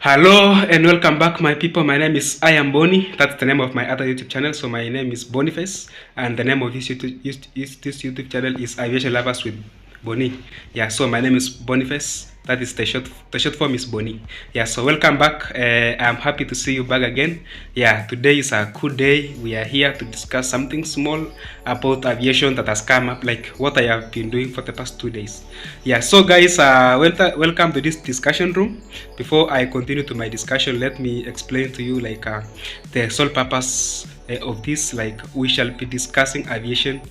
Hello and welcome back, my people. My name is I am Boni. That's the name of my other YouTube channel. So my name is Boniface, and the name of this YouTube channel is Aviation Lovers with Boni. Yeah. So my name is Boniface. That is the short form is Boni. Yeah. So welcome back. I'm happy to see you back again. Yeah. Today is a good day. We are here to discuss something small about aviation that has come up, like what I have been doing for the past 2 days. Yeah. So guys, welcome to this discussion room. Before I continue to my discussion, let me explain to you the sole purpose of this. Like, we shall be discussing aviation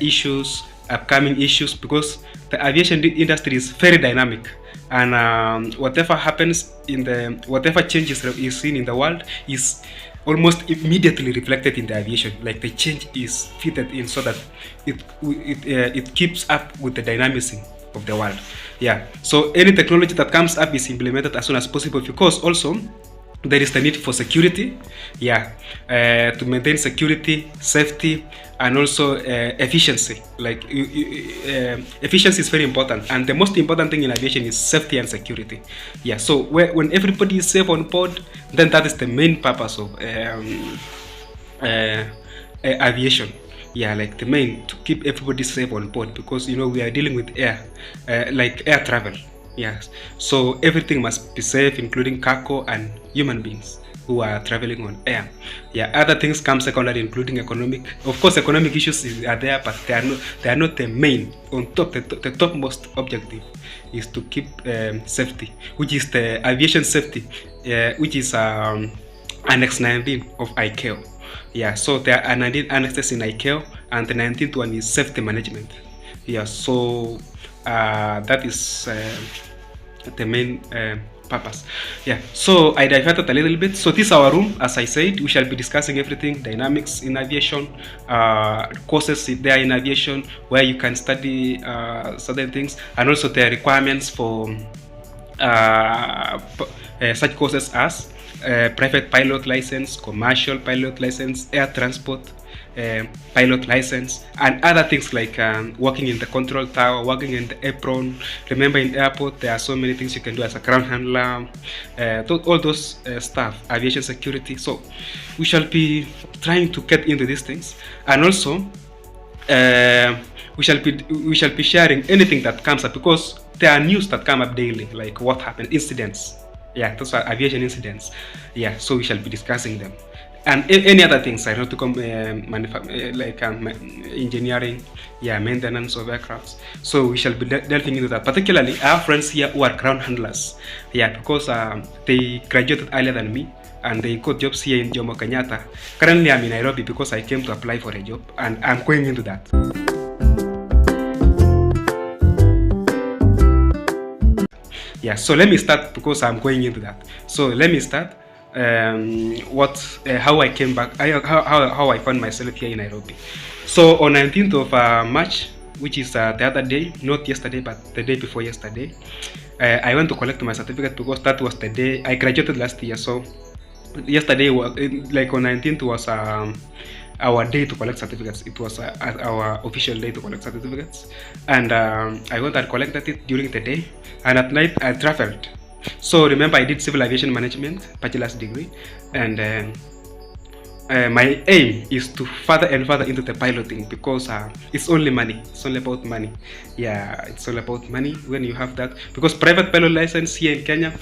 issues, upcoming issues, because the aviation industry is very dynamic, and whatever happens whatever changes is seen in the world is almost immediately reflected in the aviation. Like, the change is fitted in so that it keeps up with the dynamism of the world. Yeah. So any technology that comes up is implemented as soon as possible, because also there is the need for security. Yeah. To maintain security, safety, and also efficiency. Like, efficiency is very important, and the most important thing in aviation is safety and security. Yeah. So when everybody is safe on board, then that is the main purpose of aviation. Yeah, like the main, to keep everybody safe on board, because we are dealing with air, like air travel. Yes, so everything must be safe, including cargo and human beings who are traveling on air. Yeah, other things come secondary, including economic. Of course, economic issues are there, but they are not the main. On top, the topmost objective is to keep safety, which is the aviation safety, which is Annex 19 of ICAO. Yeah, so there are 19 annexes in ICAO, and the 19th one is safety management. Yeah, so that is the main purpose. Yeah, so I diverted a little bit. So this is our room. As I said, we shall be discussing everything: dynamics in aviation, courses there in aviation where you can study certain things, and also the requirements for such courses as private pilot license, commercial pilot license, air transport pilot license, and other things like working in the control tower, working in the apron. Remember, in airport there are so many things you can do as a ground handler, all those stuff, aviation security. So we shall be trying to get into these things, and also we shall be sharing anything that comes up, because there are news that come up daily, like what happened, incidents. Yeah, those are aviation incidents. Yeah, so we shall be discussing them, and any other things, aeronautical engineering, yeah, maintenance of aircrafts. So we shall be delving into that. Particularly, I have friends here who are ground handlers. Yeah, because they graduated earlier than me, and they got jobs here in Jomo Kenyatta. Currently, I'm in Nairobi because I came to apply for a job, and I'm going into that. Yeah, so let me start, because I'm going into that. So let me start how I came back, how I found myself here in Nairobi. So on 19th of March, which is the other day, not yesterday, but the day before yesterday, I went to collect my certificate, because that was the day I graduated last year. So yesterday was, like, on 19th was our day to collect certificates. It was our official day to collect certificates, and I went and collected it during the day, and at night I traveled. So remember, I did civil aviation management bachelor's degree, and my aim is to further and further into the piloting, because it's only money. It's only about money. Yeah, it's all about money when you have that, because private pilot license here in Kenya,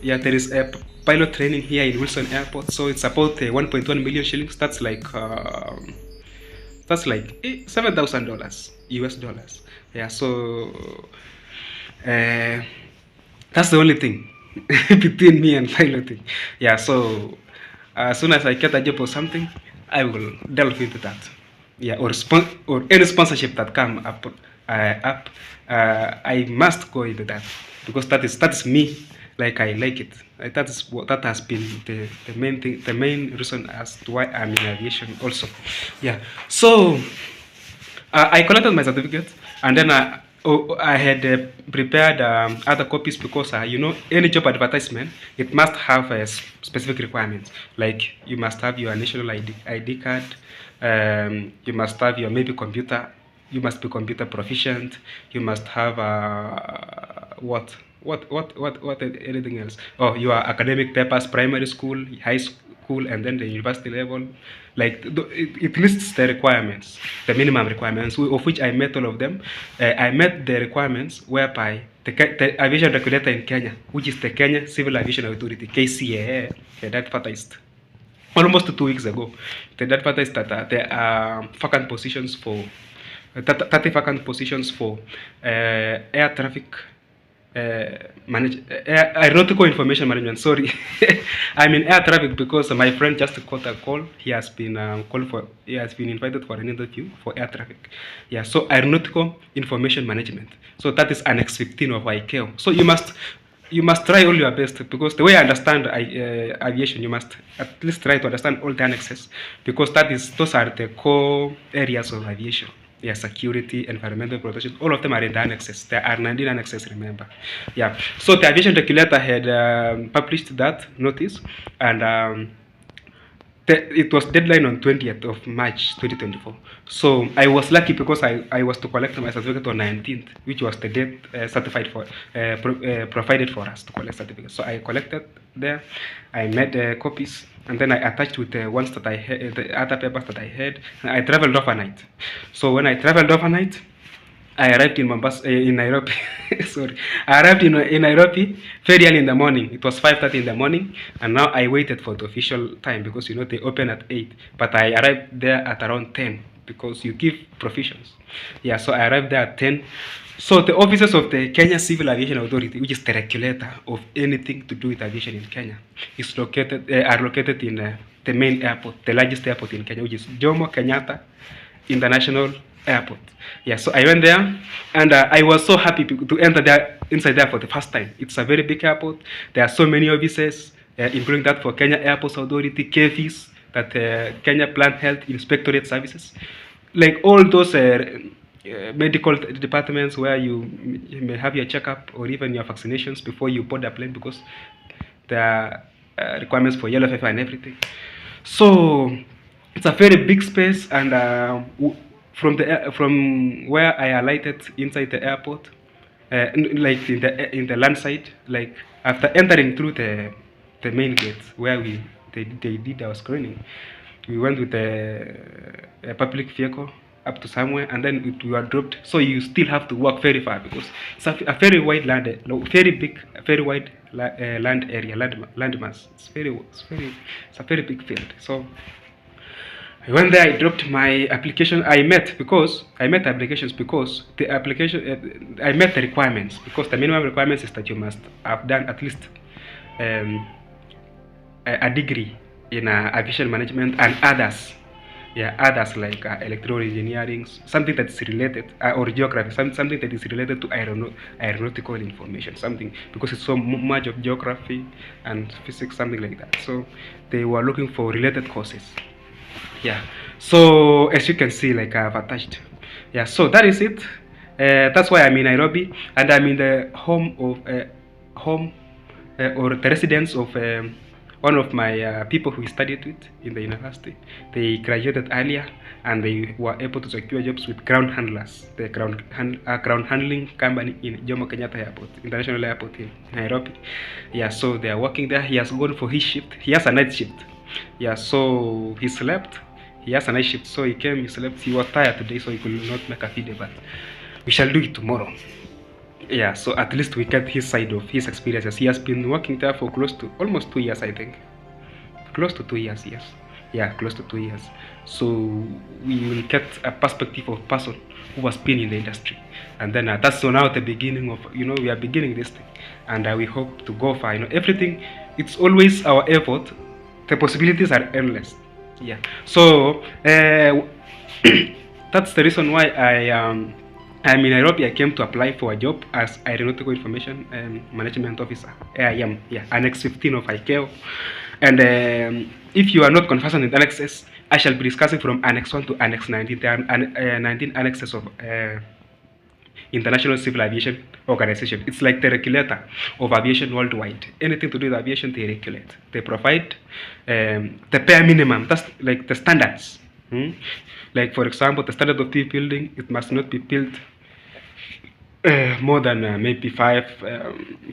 yeah, there is a pilot training here in Wilson Airport. So it's about 1.1 million shillings. That's like $7,000 US dollars. Yeah, so that's the only thing between me and piloting. Yeah, so as soon as I get a job or something, I will delve into that. Yeah, or any sponsorship that come up, I must go into that, because that is me. Like, I like it. That has been the main thing, the main reason as to why I'm in aviation also. Yeah. So I collected my certificate, and then I had prepared other copies, because any job advertisement, it must have specific requirements. Like, you must have your national ID card. You must have your computer. You must be computer proficient. You must have What anything else? Oh, your academic papers, primary school, high school, and then the university level. Like it lists the requirements, the minimum requirements, of which I met all of them. I met the requirements whereby the aviation regulator in Kenya, which is the Kenya Civil Aviation Authority, KCAA, had advertised almost 2 weeks ago. They advertised that there are vacant positions for 30 vacant positions for air traffic aeronautical information management. Sorry, I'm in air traffic because my friend just got a call. He has been called for. He has been invited for an interview for air traffic. Yeah, so aeronautical information management. So that is Annex 15 of ICAO. So you must try all your best, because the way I understand aviation, you must at least try to understand all the annexes, because those are the core areas of aviation. Yeah, security, environmental protection, all of them are in the annexes. There are 19 annexes, remember. Yeah, so the aviation regulator had published that notice, and it was deadline on 20th of March 2024. So I was lucky because I was to collect my certificate on 19th, which was the date certified for provided for us to collect certificates. So I collected there, I made copies, and then I attached with the ones that I had, the other papers that I had. And I traveled overnight. So when I traveled overnight, I arrived in Mombasa, in Nairobi. Sorry, I arrived in Nairobi very early in the morning. It was 5:30 in the morning, and now I waited for the official time, because they open at 8. But I arrived there at around 10, because you give provisions. Yeah, so I arrived there at 10. So the offices of the Kenya Civil Aviation Authority, which is the regulator of anything to do with aviation in Kenya, are located in the main airport, the largest airport in Kenya, which is Jomo Kenyatta International Airport. Yeah, so I went there, and I was so happy to enter inside there for the first time. It's a very big airport. There are so many offices, including that for Kenya Airports Authority, KVs, that Kenya Plant Health Inspectorate Services, like all those medical departments where you may have your checkup or even your vaccinations before you board a plane, because there are requirements for yellow fever and everything. So it's a very big space, and from where I alighted inside the airport, like in the land side, like after entering through the main gate where they did our screening, we went with a public vehicle up to somewhere, and then we were dropped. So you still have to walk very far, because it's a very wide land, very big, very wide land area, land mass. It's a very big field. So I went there, I dropped my application. I met applications because the application, I met the requirements, because the minimum requirements is that you must have done at least a degree in aviation management and others. Yeah, others like electrical engineering, something that is related, or geography, something that is related to aeronautical information, something, because it's so much of geography and physics, something like that. So they were looking for related courses. Yeah, so as you can see, like I've attached. Yeah, so that is it. That's why I'm in Nairobi, and I'm in the home or the residence of one of my people who studied with in the university. They graduated earlier, and they were able to secure jobs with ground handlers, the ground handling company in Jomo Kenyatta Airport, International Airport in Nairobi. Yeah, so they are working there. He has gone for his shift. He has a night shift. Yeah, so he slept. He has a night shift, so he came, he slept. He was tired today, so he could not make a video, but we shall do it tomorrow. Yeah, so at least we get his side of his experiences. He has been working there for close to almost 2 years, I think. Close to 2 years, yes. Yeah, close to 2 years. So we will get a perspective of a person who has been in the industry. And then that's so now the beginning of, we are beginning this thing. And we hope to go far. Everything, it's always our effort. The possibilities are endless. Yeah. So that's the reason why I'm in Nairobi. I came to apply for a job as Aeronautical Information Management Officer, AIM, yeah, Annex 15 of ICAO. And if you are not conversant in annexes, I shall be discussing from Annex 1 to Annex 19. There are 19 annexes of International Civil Aviation Organization. It's like the regulator of aviation worldwide. Anything to do with aviation, they regulate. They provide the bare minimum. That's like the standards. Like, for example, the standard of building, it must not be built more than maybe five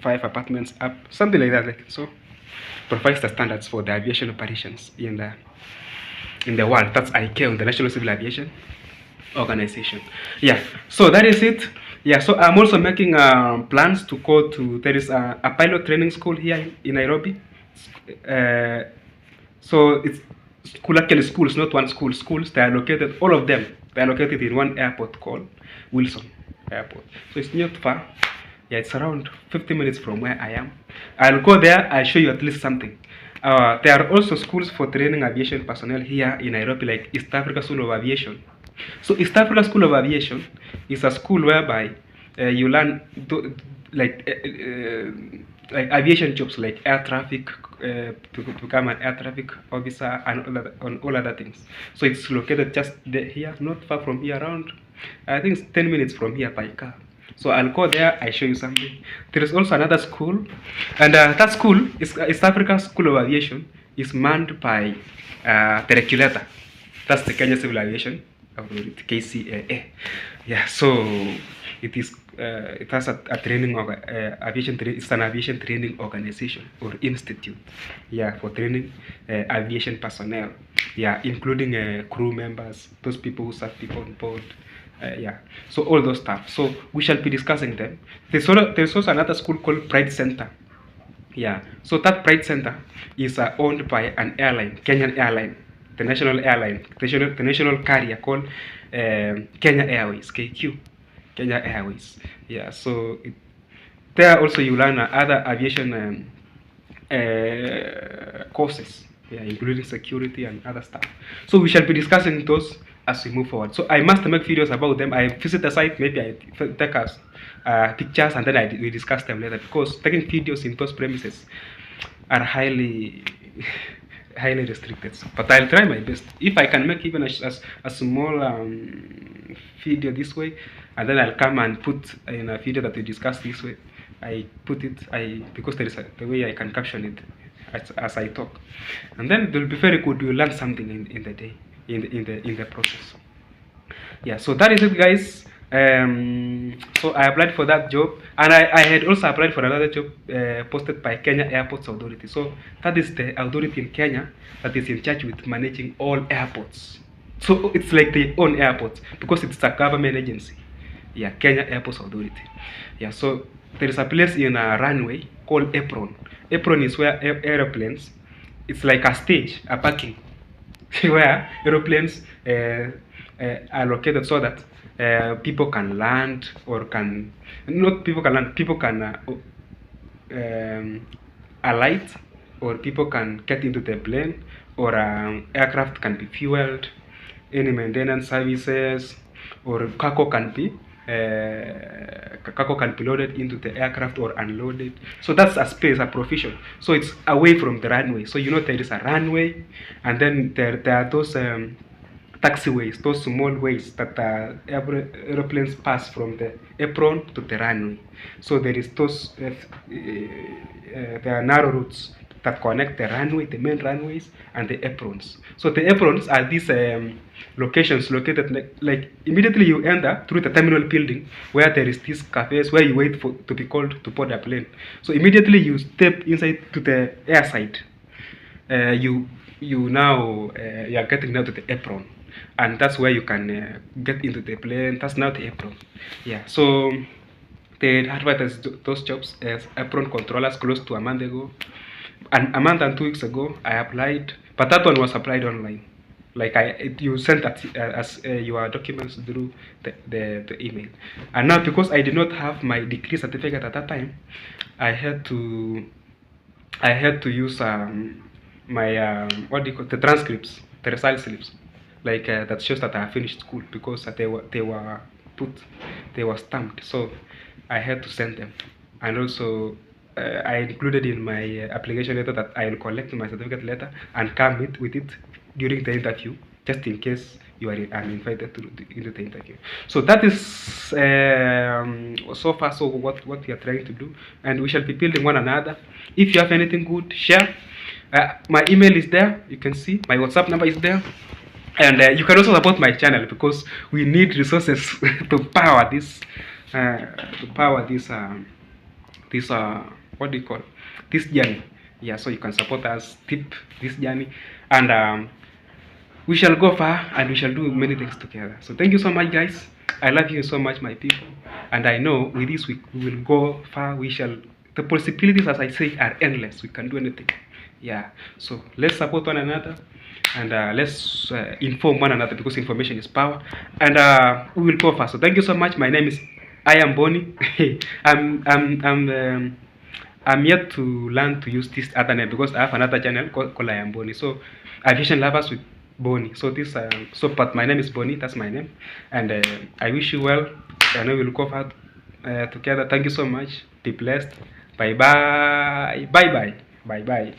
apartments up, something like that. Like, so provides the standards for the aviation operations in the world. That's ICAO, the National Civil Aviation Organization. Yeah, so that is it. Yeah, so I'm also making plans to go to, there is a pilot training school here in Nairobi. So it's schools, not one school. Schools, they are located, all of them, they are located in one airport called Wilson Airport. So it's not far. Yeah, it's around 50 minutes from where I am. I'll go there, I'll show you at least something. There are also schools for training aviation personnel here in Nairobi, like East Africa School of Aviation. So East Africa School of Aviation is a school whereby you learn like aviation jobs, like air traffic, to become an air traffic officer and all other things. So it's located just here, not far from here, around, I think it's 10 minutes from here by car. So I'll go there, I show you something. There is also another school, and that school is East Africa School of Aviation, is manned by the regulator. That's the Kenya Civil Aviation Authority, KCAA. Yeah, so it has a training of it's an aviation training organization or institute. Yeah, for training aviation personnel. Yeah, including crew members, those people who serve people on board. Yeah, so all those stuff. So we shall be discussing them. There's also another school called Pride Center. Yeah, so that Pride Center is owned by an airline, Kenyan Airline, the national airline, the national carrier called Kenya Airways, KQ, Kenya Airways. Yeah, so there also you learn other aviation courses, yeah, including security and other stuff. So we shall be discussing those as we move forward. So I must make videos about them. I visit the site, maybe I take us pictures, and then we discuss them later, because taking videos in those premises are highly restricted. But I'll try my best. If I can make even a small video this way, and then I'll come and put in a video that we discuss this way, I put it, because there is the way I can caption it as I talk, and then it will be very good. You'll learn something in the day, in the process. Yeah, so that is it, guys. So I applied for that job, and I had also applied for another job posted by Kenya Airports Authority. So that is the authority in Kenya that is in charge with managing all airports. So it's like their own airports, because it's a government agency. Yeah, Kenya Airports Authority. Yeah, so there is a place in a runway called apron. Apron is where aeroplanes, it's like a stage, a parking, where aeroplanes are located, so that people can land, or people can alight, or people can get into the plane, or aircraft can be fueled, any maintenance services, or cargo can be loaded into the aircraft or unloaded. So that's a space, a provision. So it's away from the runway. So you know there is a runway, and then there are those taxiways, those small ways that aeroplanes pass from the apron to the runway. So there is those there are narrow routes that connect the runway, the main runways, and the aprons. So the aprons are these locations located like immediately you enter through the terminal building, where there is these cafes where you wait to be called to board a plane. So immediately you step inside to the airside, you are getting now to the apron, and that's where you can get into the plane. That's now the apron. Yeah, so they advertised those jobs as apron controllers close to a month ago. And a month and 2 weeks ago, I applied, but that one was applied online. Like you sent as your documents through the email. And now, because I did not have my degree certificate at that time, I had to use my what do you call the transcripts, the result slips, like that shows that I finished school, because they were stamped. So I had to send them, and also I included in my application letter that I will collect my certificate letter and come with it during the interview, just in case I'm invited into the interview. So that is so far what we are trying to do, and we shall be building one another. If you have anything good, share. My email is there, you can see my WhatsApp number is there, and you can also support my channel, because we need resources to power this to power this what do you call this journey. Yeah, so you can support us tip this journey, and we shall go far and we shall do many things together. So thank you so much, guys. I love you so much, my people, and I know with this we will go far. We shall. The possibilities, as I say, are endless. We can do anything. Yeah. So let's support one another, and let's inform one another, because information is power, and we will go far. So thank you so much. My name is I am Boni. I'm I'm I'm um, I'm yet to learn to use this other name, because I have another channel called I am Boni. So aviation lovers with Boni. So this but my name is Boni. That's my name, and I wish you well. I know we'll go far together. Thank you so much. Be blessed. Bye bye. Bye bye. Bye bye.